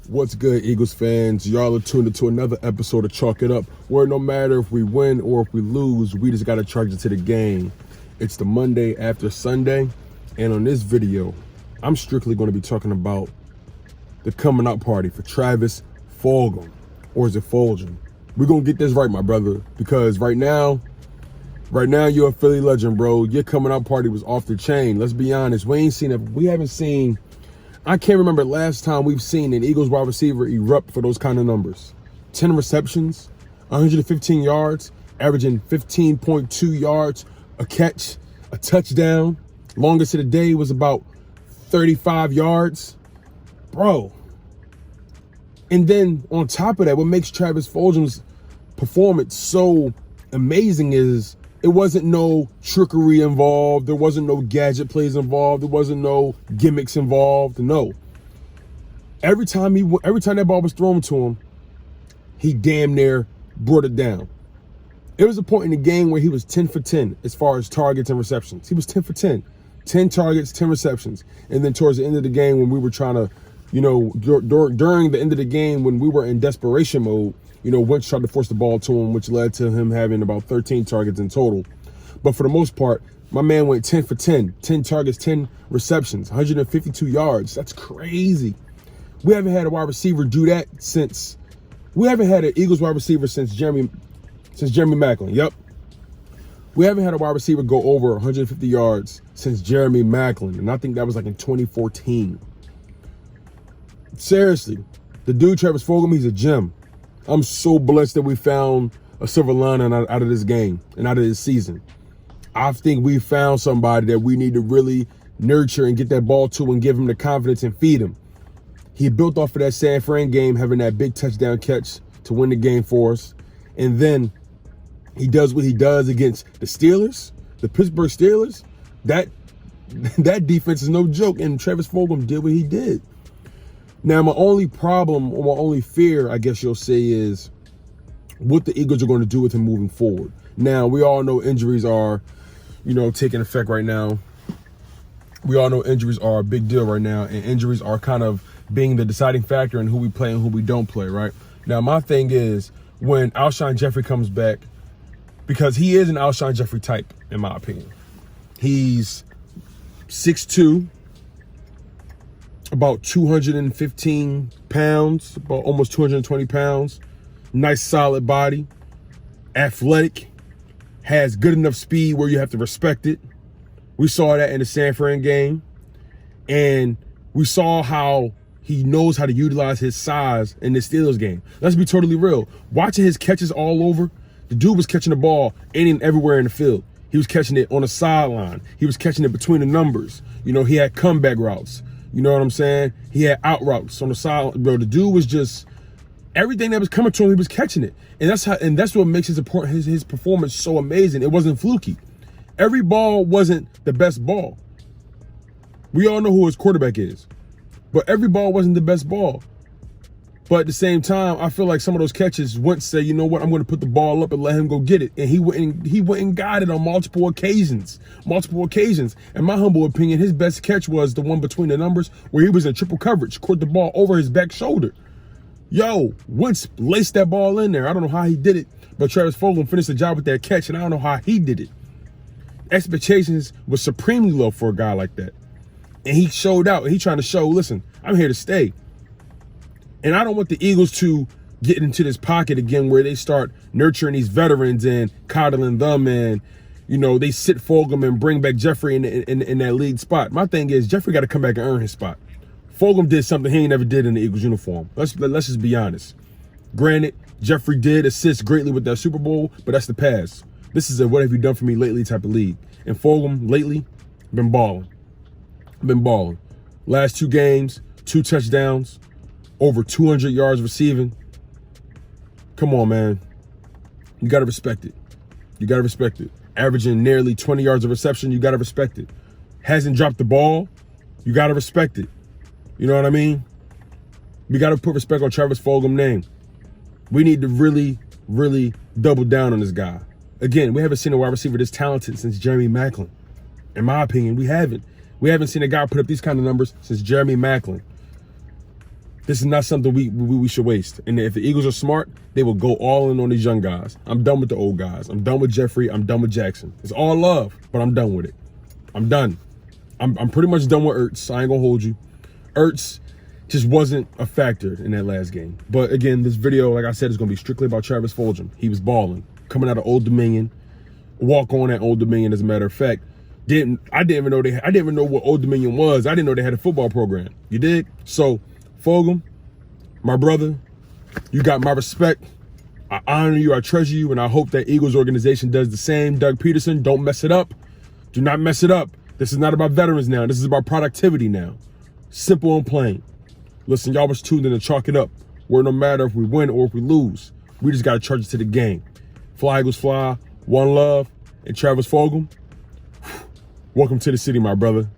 What's good, Eagles fans? Y'all are tuned into another episode of Chalk It Up, where no matter if we win or if we lose, we just got to charge it to the game. It's the Monday after Sunday, and on this video, I'm strictly going to be talking about the coming out party for Travis Fulgham, or is it Fulgham? We're going to get this right, my brother, because right now, you're a Philly legend, bro. Your coming out party was off the chain. Let's be honest. I can't remember last time we've seen an Eagles wide receiver erupt for those kind of numbers. 10 receptions, 115 yards, averaging 15.2 yards a catch, a touchdown. Longest of the day was about 35 yards. Bro. And then on top of that, what makes Travis Fulgham's performance so amazing is it wasn't no trickery involved. There wasn't no gadget plays involved. There wasn't no gimmicks involved. No. Every time that ball was thrown to him, he damn near brought it down. There was a point in the game where he was 10 for 10 as far as targets and receptions. He was 10 for 10. 10 targets, 10 receptions. And then towards the end of the game when we were trying to, during the end of the game when we were in desperation mode, Wentz tried to force the ball to him, which led to him having about 13 targets in total. But for the most part, my man went 10 for 10, 10 targets, 10 receptions, 152 yards. That's crazy. We haven't had a wide receiver do that we haven't had an Eagles wide receiver since Jeremy Maclin. Yep. We haven't had a wide receiver go over 150 yards since Jeremy Maclin. And I think that was like in 2014. Seriously, the dude, Travis Fulgham, he's a gem. I'm so blessed that we found a silver lining out of this game and out of this season. I think we found somebody that we need to really nurture and get that ball to and give him the confidence and feed him. He built off of that San Fran game, having that big touchdown catch to win the game for us. And then he does what he does against the Steelers, the Pittsburgh Steelers. That defense is no joke, and Travis Fulgham did what he did. Now, my only problem, or my only fear, I guess you'll say, is what the Eagles are going to do with him moving forward. Now, we all know injuries are, taking effect right now. We all know injuries are a big deal right now, and injuries are kind of being the deciding factor in who we play and who we don't play, right? Now, my thing is, when Alshon Jeffrey comes back, because he is an Alshon Jeffrey type, in my opinion. He's 6'2", about 215 pounds, about almost 220 pounds. Nice, solid body. Athletic. Has good enough speed where you have to respect it. We saw that in the San Fran game. And we saw how he knows how to utilize his size in the Steelers game. Let's be totally real. Watching his catches all over, the dude was catching the ball any and everywhere in the field. He was catching it on the sideline. He was catching it between the numbers. He had comeback routes. You know what I'm saying? He had out routes on the side. Bro, the dude was just, everything that was coming to him, he was catching it. And that's what makes his performance so amazing. It wasn't fluky. Every ball wasn't the best ball. We all know who his quarterback is. But every ball wasn't the best ball. But at the same time, I feel like some of those catches Wentz say, you know what, I'm going to put the ball up and let him go get it. And he went and got it on multiple occasions. In my humble opinion, his best catch was the one between the numbers where he was in triple coverage, caught the ball over his back shoulder. Yo, Wentz laced that ball in there. I don't know how he did it, but Travis Fulgham finished the job with that catch, and I don't know how he did it. Expectations was supremely low for a guy like that. And he showed out, and he trying to show, listen, I'm here to stay. And I don't want the Eagles to get into this pocket again where they start nurturing these veterans and coddling them and, they sit Fulgham and bring back Jeffrey in that lead spot. My thing is Jeffrey got to come back and earn his spot. Fulgham did something he ain't never did in the Eagles uniform. Let's just be honest. Granted, Jeffrey did assist greatly with that Super Bowl, but that's the past. This is a what have you done for me lately type of league. And Fulgham lately been balling. Last 2 games, 2 touchdowns. Over 200 yards receiving. Come on, man. You got to respect it. Averaging nearly 20 yards of reception. You got to respect it. Hasn't dropped the ball. You got to respect it. You know what I mean? We got to put respect on Travis Fulgham's name. We need to really, really double down on this guy. Again, we haven't seen a wide receiver this talented since Jeremy Maclin. In my opinion, we haven't. We haven't seen a guy put up these kind of numbers since Jeremy Maclin. This is not something we should waste. And if the Eagles are smart, they will go all in on these young guys. I'm done with the old guys. I'm done with Jeffrey. I'm done with Jackson. It's all love, but I'm done with it. I'm done. I'm pretty much done with Ertz. I ain't gonna hold you. Ertz just wasn't a factor in that last game. But again, this video, like I said, is gonna be strictly about Travis Fulgham. He was balling, coming out of Old Dominion, walk on at Old Dominion. As a matter of fact, I didn't even know what Old Dominion was. I didn't know they had a football program. You dig? So, Fulgham, my brother, you got my respect. I honor you. I treasure you, and I hope that Eagles organization does the same. Doug Peterson, don't mess it up. Do not mess it up. This is not about veterans now. This is about productivity now. Simple and plain. Listen, y'all was tuned in to Chalk It Up, where no matter if we win or if we lose, we just got to charge it to the game. Fly, Eagles, fly. One love. And Travis Fulgham, welcome to the city, my brother.